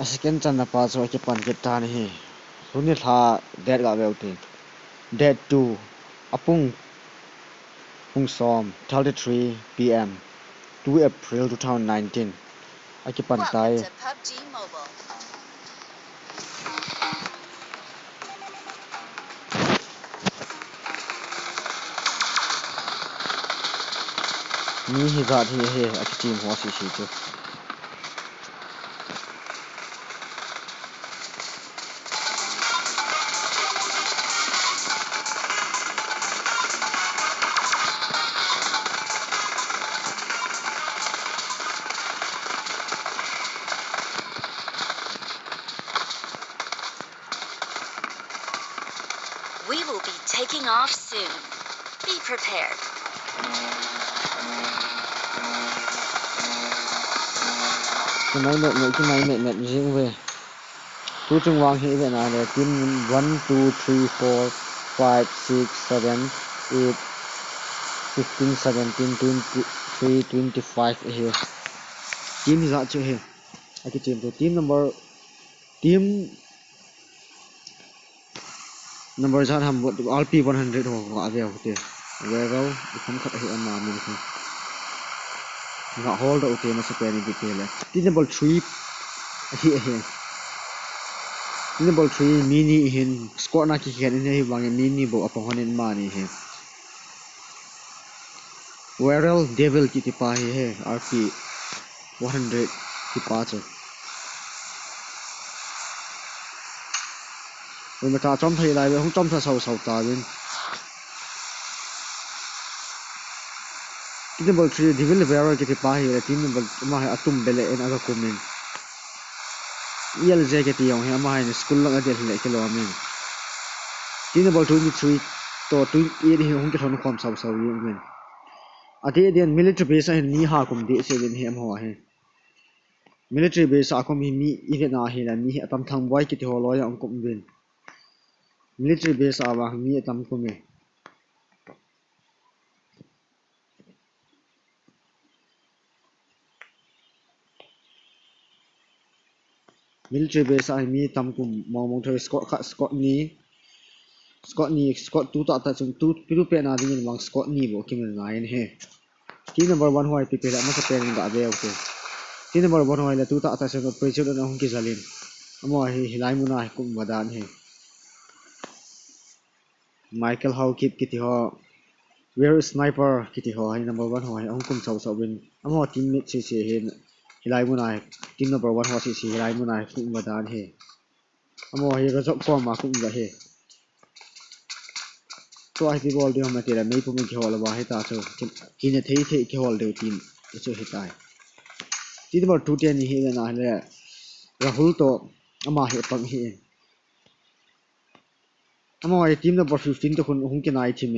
second chan na pa so ke pan ke ta ni runi tha det ga veute det 2 apung pung som 33 pm 2 April 2019 ake pan tai ni hi ga thi he ake team ho si si chu We will be taking off soon. Be prepared. cái này net riêng về tu chung wang hi về này là team 1 2 3 4 5 6 7 8 15 17 23 25 here team za chu he cái team number za ham bot rp 100 ho ga ve hote ve ro kham khat hi ama min kha ga hold out te ma se pe ni detail team number 3 hi he Number 3 mini hin squat na ki khen ni bang mini bo apong hanin ma ni he Viral devil ki ti pa he rp 100 ki pa che When ta chom thai lai hong chom tha sau ta win Number 3 devil viral ki ti pa he team number ma atum bele en aga komen yel je ke ti yong he ma he school lang adel le ke lo amin team number 23 to 28 he hong ke thon khom sau sau yeng men ati den military base a ni ha kum de se den hem ho he military base a kum mi ide na he la ni atam thang boy ki ti ho lo yang kum bin military base a wa mi atam kum me military base a mi tam kum mong thoi Scott tu ta ta chung tu piru pe na ding wang Scott ni bo kim na in he team number 1 hoi pi pe la ma sa pe ga be okay team number 1 hoi la tu ta ta chung president na hong ki zalin amo hi hilai mu na kum wadan he Michael how keep kiti ho where sniper kiti ho hi number 1 hoi hong kum chau chau win amo teammate si he hilai mu na team number 1 ho si hilai mu na kum wadan he amo hi ga job form ma kum ga he तो I P ball दे हम तेरा नहीं पुमे के हॉल वाहे ता तो किने थei के हॉल दे टीम इचो हिता है ती नंबर 2 10 ही ना है राहुल तो अमा हे पंग ही अमा आई टीम नंबर 15 तो हुन के नाइ टीम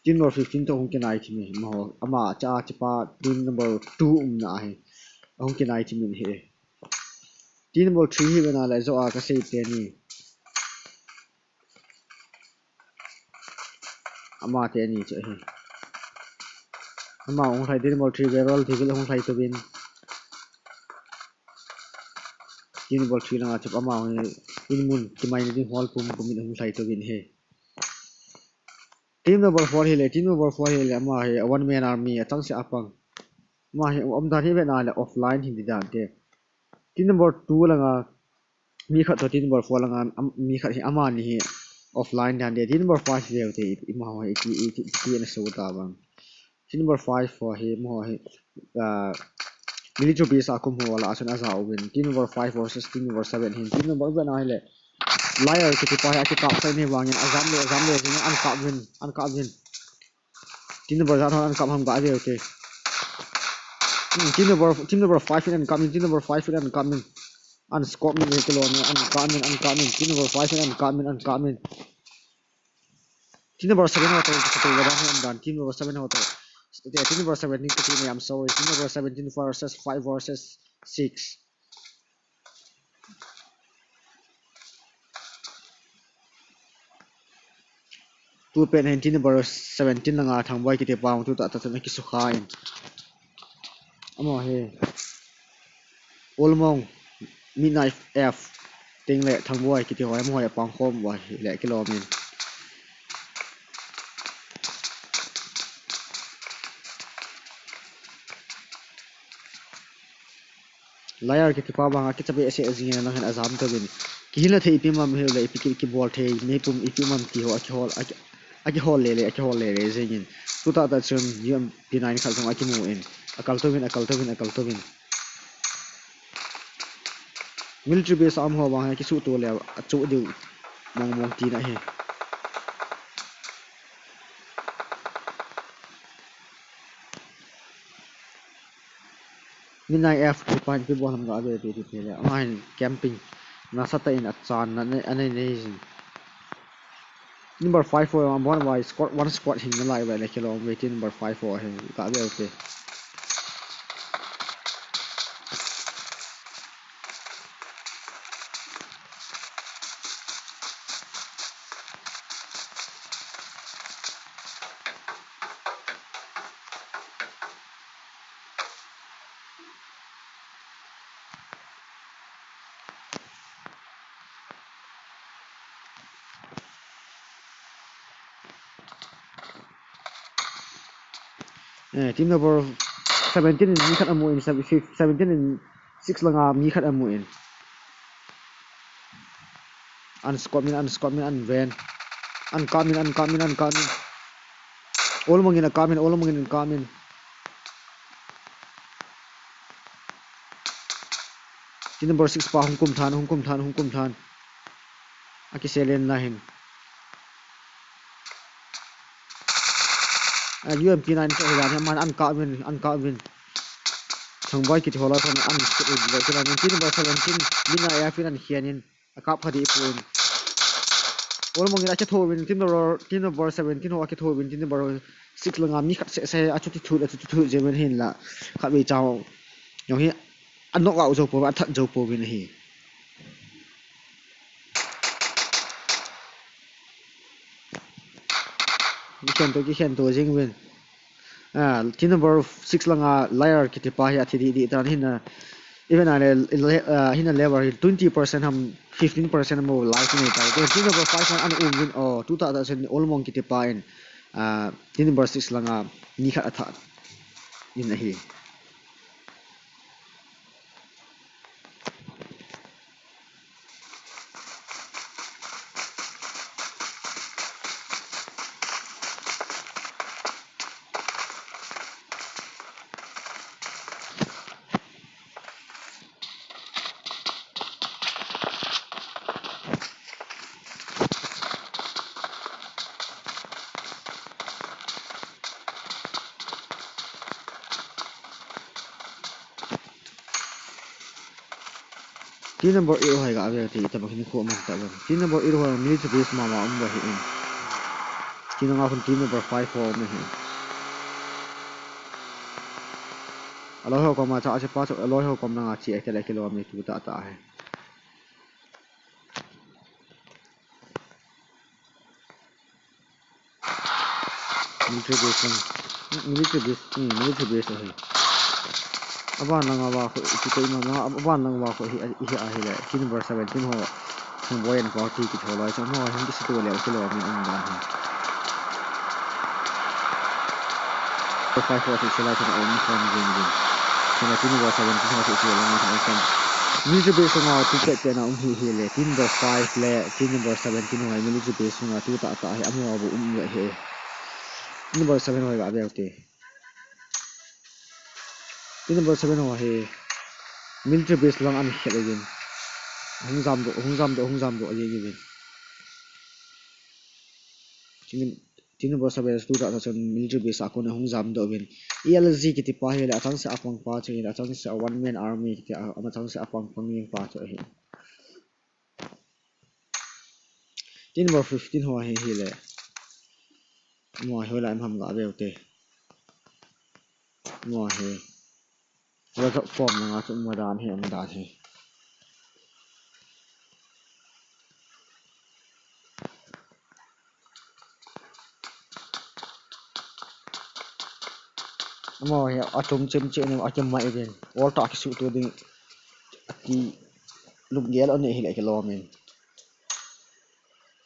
टीम नंबर 15 तो हुन के नाइ टीम महो अमा चा चपा टीम नंबर 2 ना है हुन के नाइ टीम है टीम नंबर 3 ही बना ले जो आ का से ते ni ama te ni che he ama ong thai din mol 3 viral thigil ong thai to bin tin bol 3 na chap ama in mun ki mai ni hol pum pum ong thai to bin he team number 4 he le team number 4 he le ama he one man army atang se apang ma he om da he ve na le offline hindi dan te team number 2 langa mi khat to team number 4 langa mi khat he ama ni he offline dan de team number 5 le te ima ho he na so ta bang team number 5 for him ho he military base akum ho wala asan asa win team number 5 versus team number 7 him team number 1 na le liar ki pa ha ki kap sai ne wangin azam le an kap win team number 1 an kap ham ga de okay team number 5 and coming team number 5 and coming an score me ke lo an coming team number 5 and coming team number 7 ho to wala him dan team number 7 ho to team number 17 to team I'm sorry team number 17 versus 5 versus 6 2 pen 19 number 17 nga thang boy ki te paung tu ta ta ki su khain amo he olmong midnight f ting le thang boy kiti hoi mo hoi pang khom wa le kilomin layar kiti pa bang ki chabe ase azing na han azam to bin ki hila thei pi mam he le ki ball thei me pum ipi mam ki ho aki hol le zingin tu ta chun yum p9 khal thong aki mu in akal to bin military base am ho bang ki su to le achu du mong ti na he midnight f ki pan ki bo ham ga be ti le amain camping na sata in achan na ane nei number 5 for one wise squad one squad hin na lai ba le kilo wait number 5 for hin ka be okay team number 17 in mi khat amu in 17 in 6 langa mi khat amu in an squad min an van an kamin all mongin kamin team number 6 pa hungkum than aki selen na hin UMP9 so hilan man an kamin thang boy kit hola thon an skip le kila team number 17 mina ya fin an hianin akap phadi puin all mongin acha thobin team number 17 ho aki thobin team number 6 langa mi khat se achuti thu jemen hin la khabi chaw yong hi anok au zo po athat zo po bin hi ki khen to jing win team number 6 langa liar kiti pa hi athi di tan hin even hin level 20% ham 15% mo life ni ta team number 5 an win oh 2000 olmong kiti pa in team number 6 langa ni khat atha in hi team number 8 hoy ga ave ti ta bakhin ko ma ta team number 8 ho military base ma ba hi in team number 5 ho me hi alo ho ko ma cha che pa alo ho ko na chi ekle kilometer tu ta hai military base hai aban langa wa ko ti ko ma aban langa wa ko hi a hi le team number 17 ho thong boy and party ki thola cha no hin ki situ le kilometer an da ha 540 sila to own from jing so team number 17 ho si le ma kan military base ma ticket te na hi le team number 5 le team number 17 ho military base ma tu ta hai amu abu le he number 7 ho ga be te team number 7 ho he military base lang an khet again hungzam do ye given team number 7 tu ta chon military base akon hungzam do bin ELZ ki ti pa he la chang se apang pa che la chang se one man army ki ama chang se apang panging pa che he team number 15 ho he le mo he la am ham ga be te mo he wa ka form na chu ma dan he am da he mo he atom chem che ne atom mai den all ta ki su to ding ati lục ghé ở này lại cái lo mình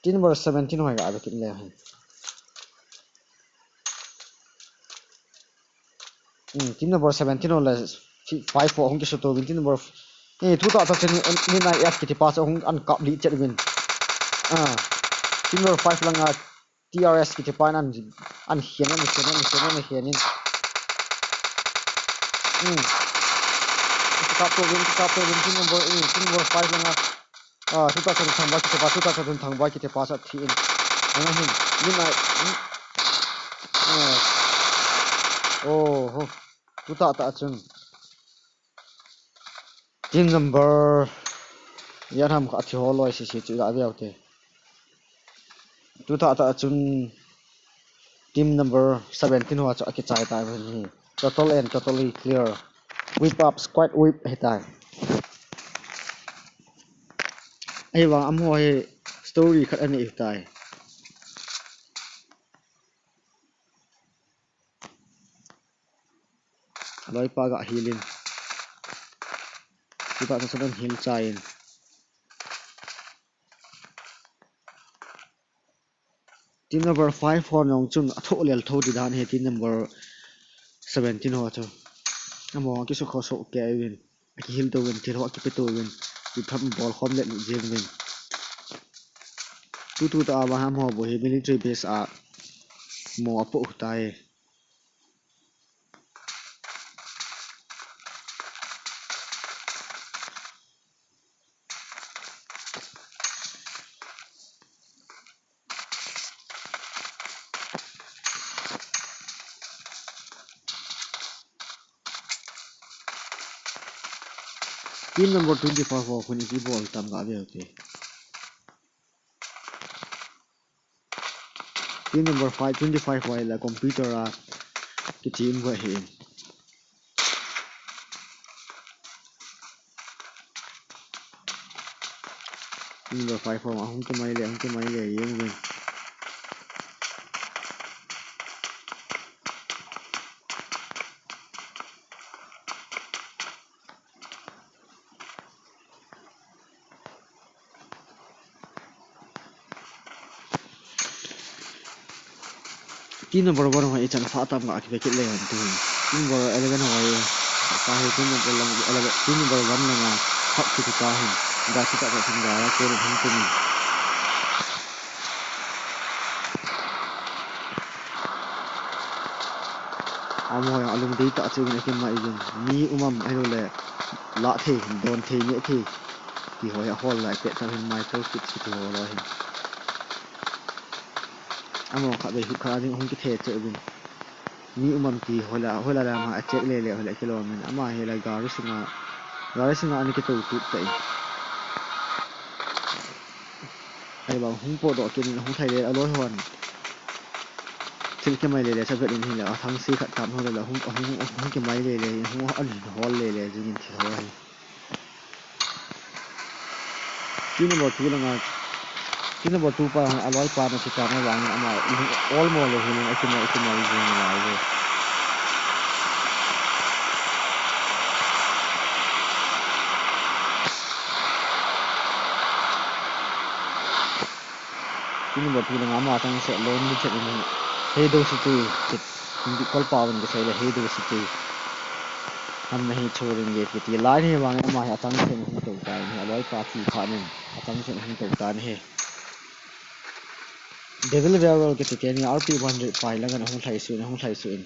team number 17 hoài cả cái này team number 17 là 5 4 không cái số team number này thu tạo thành nên này at cái pass không ăn cặp đi chết mình team number 5 là ngà TRS cái pass ăn hiền hiền cặp tôi win team number 5 là ngà thu tạo thành thằng ba cái pass thì anh em nên này oh thu tạo ta chung team number ya tham khá thì holoi xí chữ đã vào thế thu tạo ta chung team number 17 hoa cho cái trái tay mình total and totally clear whip up squat whip hết tay ai vang âm hồi story khát anh hết tay loi pa ga healing thu tạo ta heal chain team number 5 for nong chung tho lel tho di dan he team number 17 ho cho amo ki so kho so ke win ki heal to win thil ho ki pe to win ki tham ball khom le ni jing win tu ta ba ham ho bo he military base a mo apo tai team number 24 ho khuni ki ball tam ga ve te team number 25 wa la computer a ki team wa he team number 5 ho hung ke mai le yeng win team number 1 ho ichan pha tam ga ki ve ke le han tu team number 11 ho ka he team number 11 team number 1 na phat ki ka hin ga ki ta thang ga ko ro hum tu amo ya alum dei ta chu ne ke mai jin mi umam ai le la the don the ne the ki ho ya hol lai pe ta hin mai to ki chi ho lo hin amo kha be hu kha ding hum ki the che bin mi umam ki hola la ma check le hola kilo min ama he la garu singa ani ki to tu tai ai ba hum po do kin hum thai le aloi hon til ke mai le sa ve din hin la thang si khat tam ho la hum ke mai le hum an hol le jing thi ho hai team number 2 la nga team number 2 pa aloi pa na si ka na wang ama all mo le hin ai ki mai jing la le team number 2 la nga ma tang se lon ni che ni hey do si tu hindi kol pawan ke sai la hey do si tu हम नहीं छोड़ेंगे कि लाइन है वांग मा या तंग से नहीं तोता है अलoi pa chi khanin atang se नहीं तोता है devil werewolf ke te ni rp 100 pai la gan hong thai su in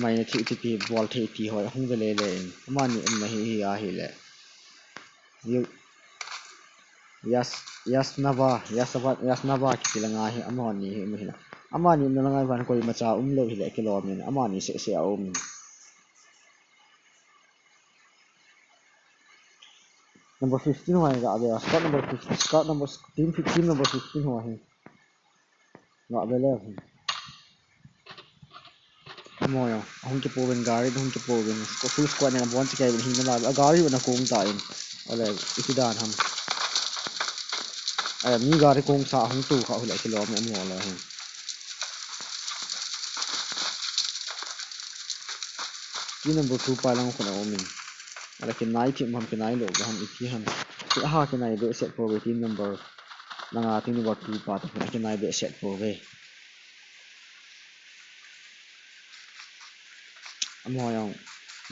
mai na thi ti ball thei ti ho hong ve le ma ni na hi a hi le you yasnava ki tilanga hi amani hi mehina amani na langai ban koi macha lo hi le kilo min amani se number 15 hoài gạ về start number 15 start number team 15 number 15 hoài gạ về lên mồi à không chụp bên gari không chụp bên full squad này bốn chiếc bên hình là gari bên cũng tại ở đây ít đàn ham mi gari cũng sa không tu họ lại kilo mẹ mồi là team number 2 pa lang ko na omin ala cái nai team ham cái nai lo ham ít ham aha ke nai be set for team number nanga team number 2 pa ta ke nai be set for ve amo yang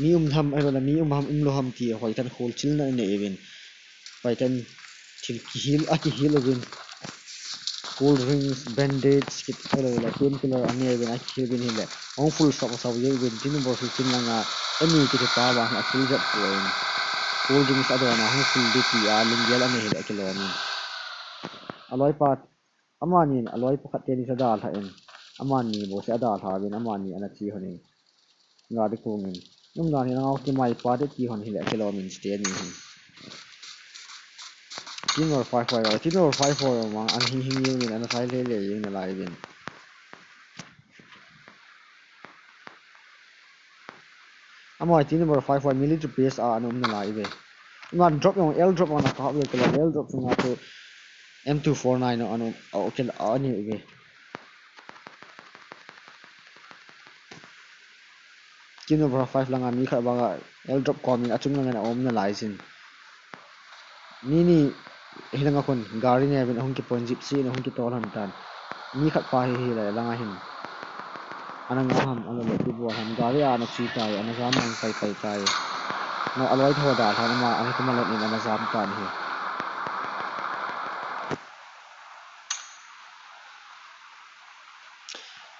mi tham ai la mi ham lo ham ti hoi tan khol chil na ne evin pai tan thil ki hil a ki hil evin cold drinks bandage kit hello la pain killer ani evin a ki evin hile on full stop sa ye evin team number 15 nanga ani ki ta ba na full jet point cold drinks adona hu full dp a linggel ani hile kiloni aloi pat amani aloi pakhat te ni sada tha en amani bo se ada tha bin amani ana chi hone nga de kongin num na ni ngau ki mai pa de ki hon hile kilomin ste ni team number 5 team number 5 ma an hing hing ni ana sai le le yin na lai bin amai team number 5 military base a anum na lai be ma drop yung l drop on ka we kilo l drop sunga to m249 no anu okay ani be team number 5 langa mi kha banga l drop coming achung nga na om na lai sin ni hilanga kon gari ne ben hong ki point gypsy ne hong ki tol han tan mi khat pa hi la langa hin anang ham alo le ti bo ham gari ana chi tai ana jam mang pai pai tai no aloi tho da tha ma ana kuma le ni ana jam tan hi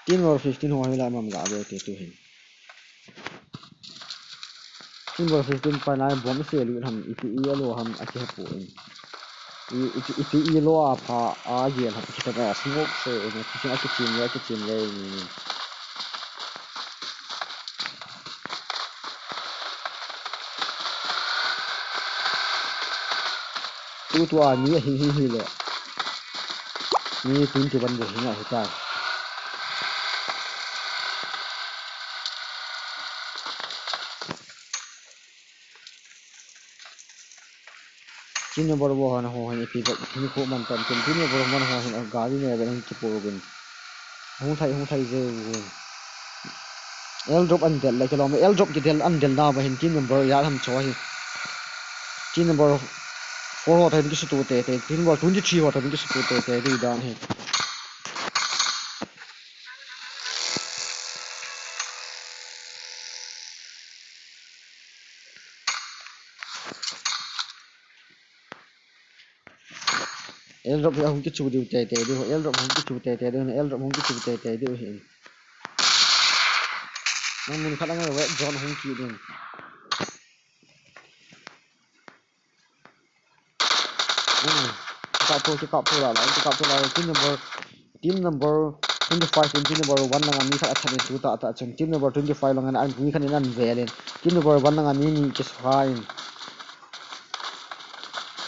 team number 15 ho hila mam ga be te tu hin team number 15 pa na bom se lu ham ipi alo ham ati pu in ipi ilo a pha a ye ha ki ta smoke se ne ki ati chim le ni tu a ni hi le ni tin ti ban bo hi na hi ta Chino bor bo han ho han ipi ba ni ko man tan chen chino bor man ho han gari ne ba ki po bin hung thai je el drop an del la kilom el drop ki del an del na ba hin tin number ya ham cho hi tin number 4 ho thai ki su tu te tin number 23 ho thai ki su tu te ri dan hi el drop ya hung ki chu di te di ho el drop hung ki chu te di el drop hung ki chu te di hi nang mun khala ngai we john hung ki din ka po la team number 25 in team number 1 lang ami kha athani tu ta chen team number 25 lang an mi khan an velen team number 1 lang ami ni ki fine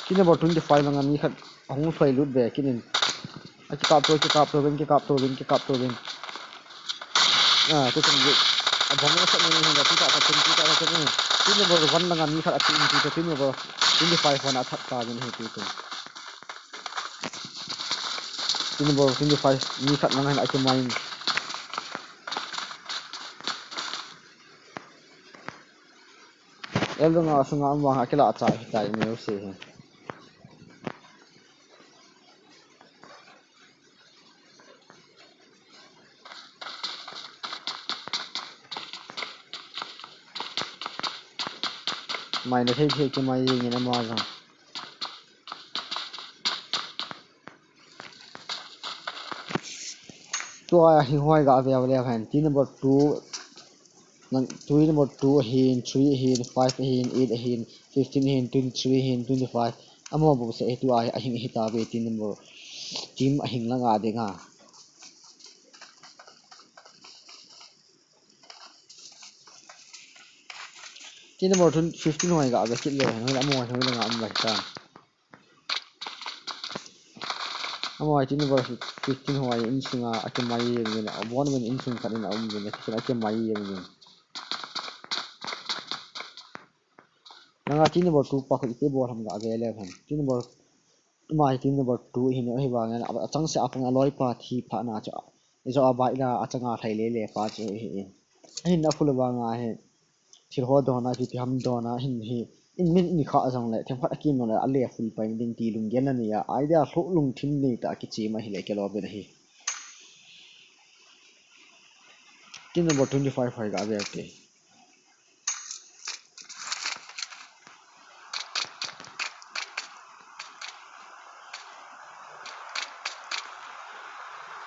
team number 25 lang ami khat hong phai lut be kinin ki kap to ben to chen ge abong na sa ni ni tu ta chen team number 1 lang ami khat atin tu team number 25 wana that ta gen he tu team number 25 mi khat lang han ake main elunga sunga amwa akela cha hitai me se he mai na thei ke mai ni na ma ga to a hi hoi ga ve le han team number 2 nang 2 number 2 hin 3 hin 5 hin 8 hin 15 hin 23 hin 25 amo bu se tu a hing hita be team number team a hing langa de nga team number 15 hoi ga ga kit le han hoi amo hoi langa am ba ta amo team number 15 hoi in singa ake mai ni na one man in sing khanin am ni na ake mai ni nanga team number 2 pa khoi te bol ham ga ve le han team number mai team number 2 hin hi wa ngan achang se apang aloi pa thi pha na cha izo abai la achanga thai le pa che hi hin na phul wa nga he thil ho do na ki ham do na hin hi in min ni kha jang le them phat akim no la ale full pai ding ti lung gen ani ya idea hlo lung thim ni ta ki chi ma hi le ke lo be hi tin number 25 hai ga be te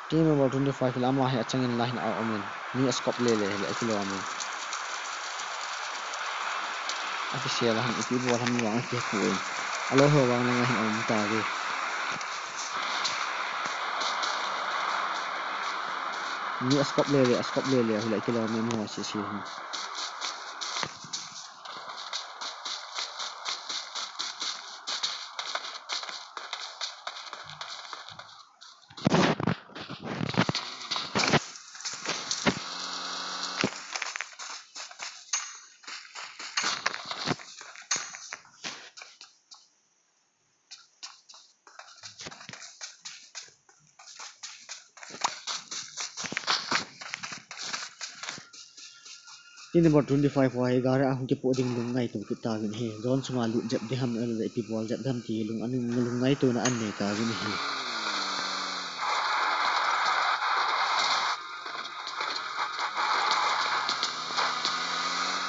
tin number 25 lama he achangin line out amen ni scope le ki lo amen official han ipi bo han wang ke ku alo ho wang na hin om ta ge ni scope le hi le ki lo amen ho si si tin number 25 wa he gara ahun ke po ding lung ngai tu ki ta gin he zon sunga lu jap de ham le pi bol jap dam ti lung an lung ngai tu na an ne ta gin he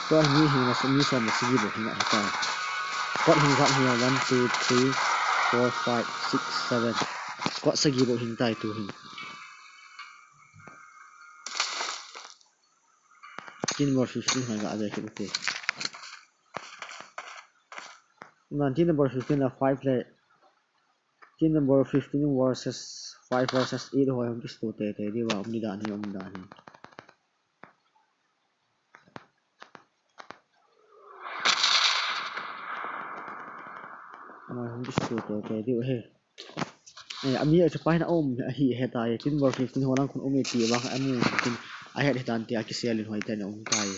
to ni hi na sumi som na sigi bo hinga ta squat hing ram hi 1 2 3 4 5 6 7 squat sagi bo hing tai tu hing tin number 15 ha ga ade ke te nan tin number 15 la 5 le tin number 15 versus 5 versus 8 ho hum kis to te di wa umni da ni ama hum kis to te di he ami a chapai na om hi he ta ye tin number 15 ho lang khun om ti wa amu tin a he tan ti a ki selin hoi ta na om ta ye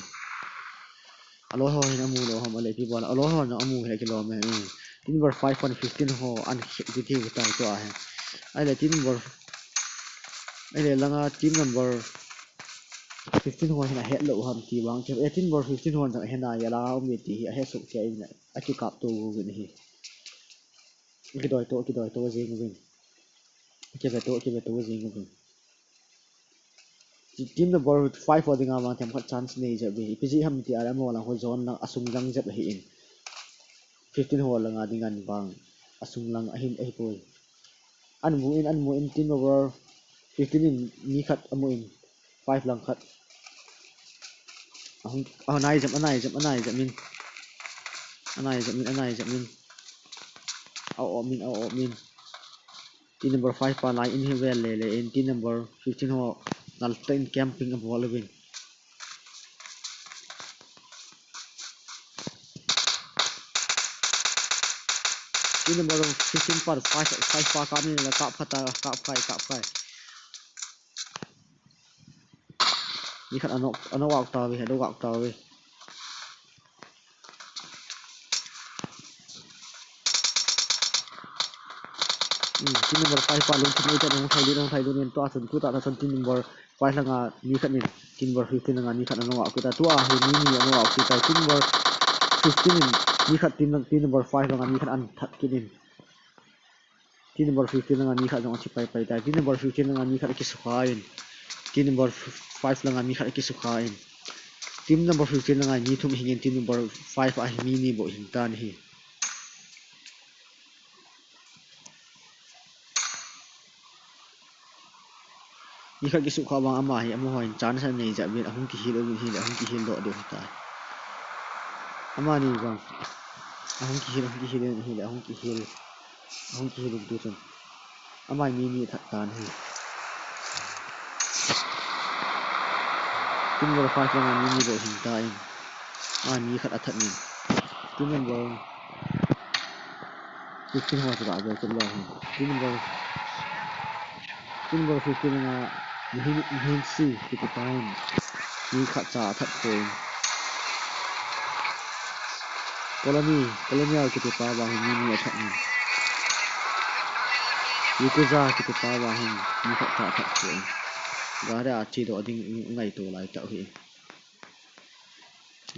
alo ho na mu lo ham ale pi bol alo ho na amu he ki lo me ni tin number 5 on 15 ho an ki ti ta to a he ai le tin number ai le langa tin number 15 ho na he lo ham ti wang che 18 number 15 ho na he na ya la om ti a he su ke ina a ki kap to gu ni ki doi to jing gu ke be to jing gu team number 5 for dinga wang tem khat chance nei je bi pg ham ti ara mo la ho zone na asung lang jap hi in 15 ho la nga dingan bang asung lang ahin ai poi an mu in team number 15 in ni khat amu in 5 lang khat ahun anai jam min au min team number 5 pa lai in hi vel le in team number 15 ho nal ten camping a ball win team number 15 par 5 pa ka min la ka phata ka phai ni khat ano wak ta we do wak ta we team number 5 pa lung thei ta dong thai lu nen to asun ku ta san team number 5 langa ni khat min team number 15 langa ni khat ano wak ku ta to a hi ni ano wak ku ta team number 15 ni khat team number 5 langa ni khat an that kinin team number 15 langa ni khat jong chi pai ta team number 15 langa ni khat ki sukhain team number 5 langa ni khat ki sukhain team number 15 langa ni thum hingin team number 5 a mi ni bo hin tan hi ni khat ki sukha wang ama hi amu hoin chan san nei ja bin ahun ki hil o hi ahun ki hil do de ta ama ni bang ahun ki hil hi ahun ki hil du chen ama mi that tan hi team number 5 langa mi bo hin ta in ma ni khat athat ni team number 15 ho cha ga ke lo team number 15 langa ni si ki ta ni khat cha that ko colonial ki pa ba ni athat ni Yukuza ki pa ba hin ni khat cha that ko gara chi do ding ngai to lai ta hi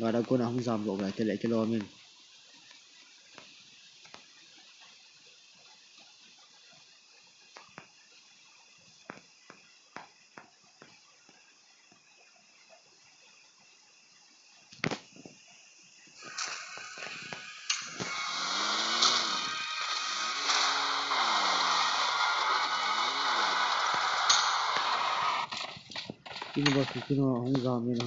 gara ko na hum jam lo ga te le ke lo min team number 15 hong jam min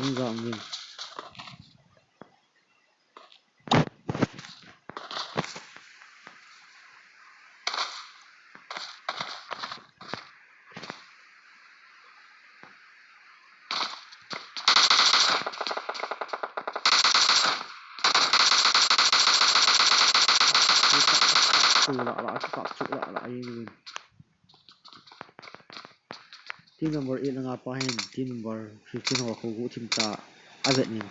team number 8 nga pahin team number 15 ho khu gu thim ta Addtnl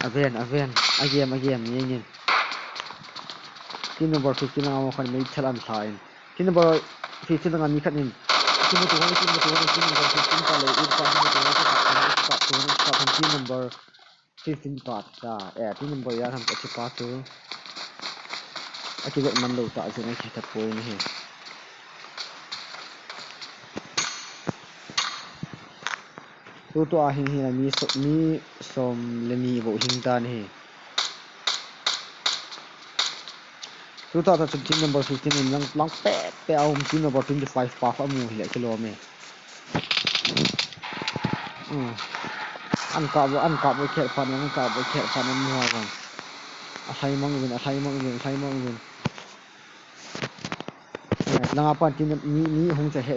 aven agem yin team number 15 nga mo khan mai thalan thain team number 15 nga mi khanin team number 15 ta le in pa team number 15 part ta team number ya ham ka chi pa tu aki man lo ta je nai ta po ni he tu ahin hi mi som le mi bo hing ta ni tu ta team number 15 in lang pe aum team number 25 pa fa mu hi kilo me an ka bo khe fan mu ha ga athai mang win langa pan tin mi hong cha he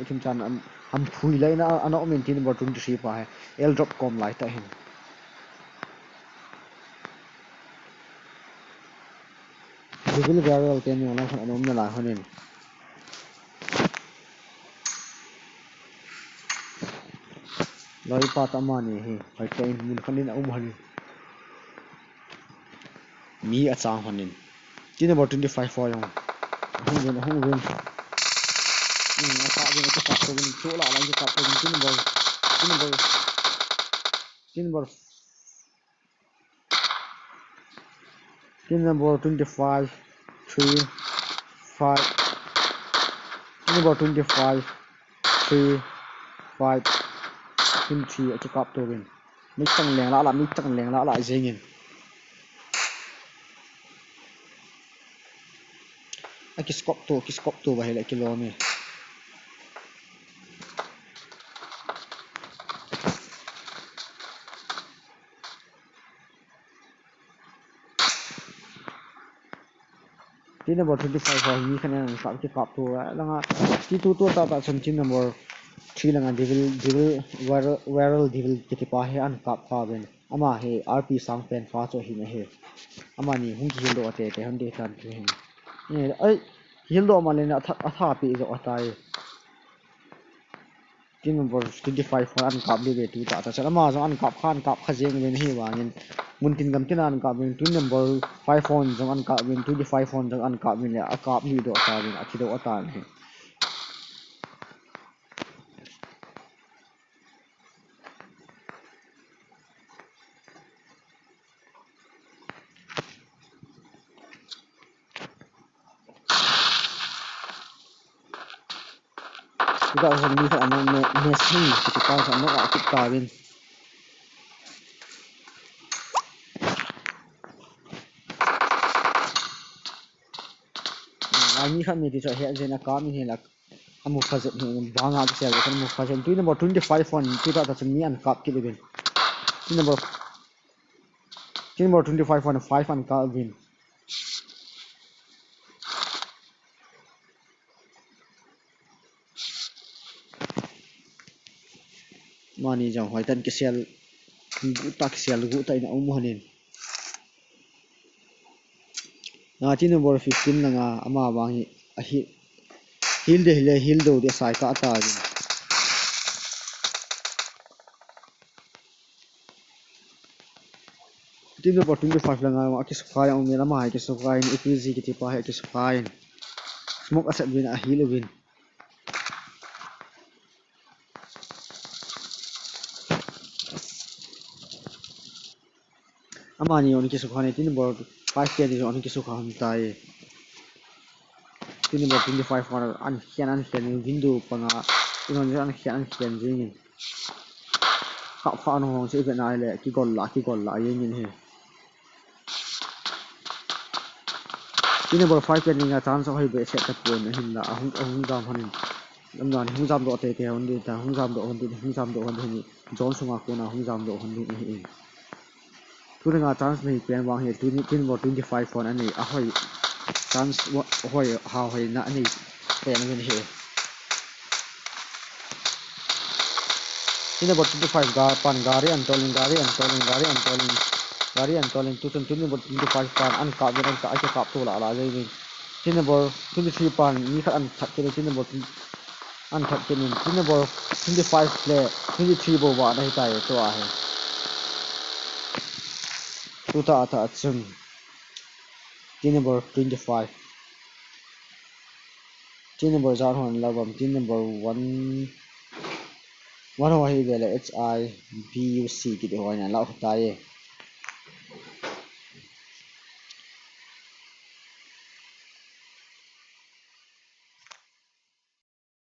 thim chan am phui lai na ana min tin number 23 pa hai l drop com lai ta hin Google viral ke ni ona khan anom na la hanin loi pa ta ma ni he hai kai mun khanin hani mi a chang hanin tin number 25 for yong hong win ata win ka to win chu la lang ka to win tin number 25 3 5 number 25 3 5 tin 3 a kap to win mi tang leng la jing in a ki skop to ba hele kilo me tin number 25 ho mi khan ang ka ki kap to langa ti tu to ta chon tin number 3 langa devil devil ki pa he an kap pa ben ama he rp sang pen fa cho hi na he ama ni hung ki lo ate te hande tan ki he ni ai hil do ma le na atha pi zo atai tin number 25 for an kap le tu ta ama zo an kap kha jeng len hi wa nin mun tin gam tin an kap bin tin number 5 phone zo an kap bin 25 phone zo an kap bin a kap ni do ta bin a ki do ata ni kita zo ni fa an me si ki ta zo no a ki ta bin ani khan ni ti cho he jena ka mi he la amu phazet ni vang a se kan mu phazet tu number 25 phone tu ta cha mi an kap ki le bin number 25 phone 5 an kap bin mani jang hoi tan ki sel gu ta ina um hanin na tin number 15 na nga ama wangi a hil do de sai ka ta ni tin number 25 la nga ki sfai ang mena ma ki sfai ni epz ki ti pa he ki sfai smoke asset bin a hil bin ama ni on ki sfai ni tin number 5 ke ni on ki sfai tai tin number 25 for an hian window panga inon an hian jing ka fa no hong se be na le ki gol la yin he tin number 5 ke ni nga chance hoi be set ta po na hin la ahung dam hanin lâm đoàn hung jam độ tê tê hôn đi ta hung jam độ hôn đi John sunga kuna hung jam độ hôn đi tu nga chance nei pen wang he tin more 25 phone ani a hoi chance hoi how hoi na ani pen ngen he tin about 25 ga pan gari an tolin tu chen tin about 25 pan an ka ben ka ai ka tu la jai ni tin about 23 pan ni kha an thak ke tin about an thak ke ni tin about 25 play 23 bo wa dai tai to a he tu ta atha chung tin number 25 tin number zar hon lawam tin number 1 1 ho hi vele hi buc ki de hoina la ta ye